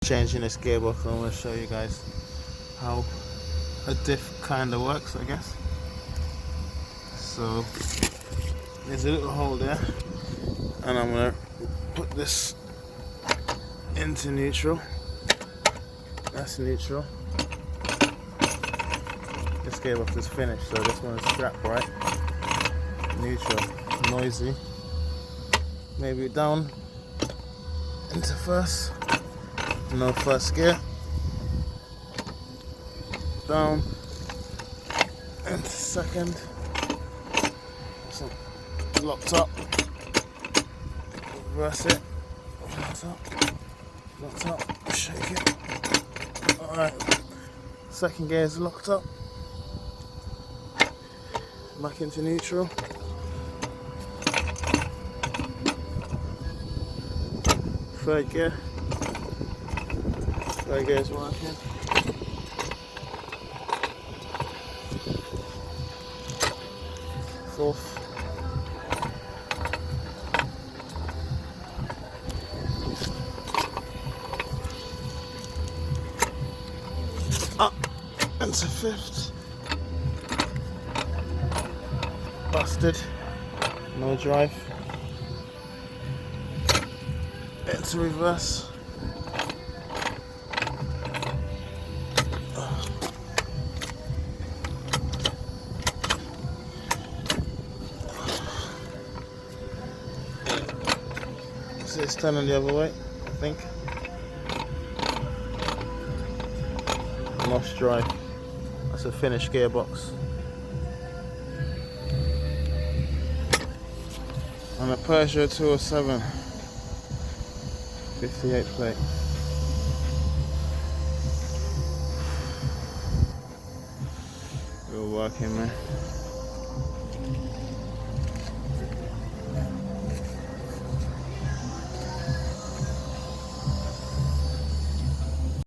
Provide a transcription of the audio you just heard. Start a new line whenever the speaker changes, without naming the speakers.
Changing this gearbox. I'm going to show you guys how a diff kind of works, I guess. So there's a little hole there, and I'm going to put this into neutral. That's neutral. This gearbox is finished, so this one is scrap, right? Neutral, noisy. Maybe down into first. No first gear. Down into second. So locked up. Reverse it. Locked up. Shake it. Alright. Second gear is locked up. Back into neutral. Third gear. Third gear is working. Fourth. Up into fifth. Busted. No drive. Into reverse. So it's turning the other way, I think. Lost drive. That's a finished gearbox. On a Peugeot 207. 58 plate. We're working, man.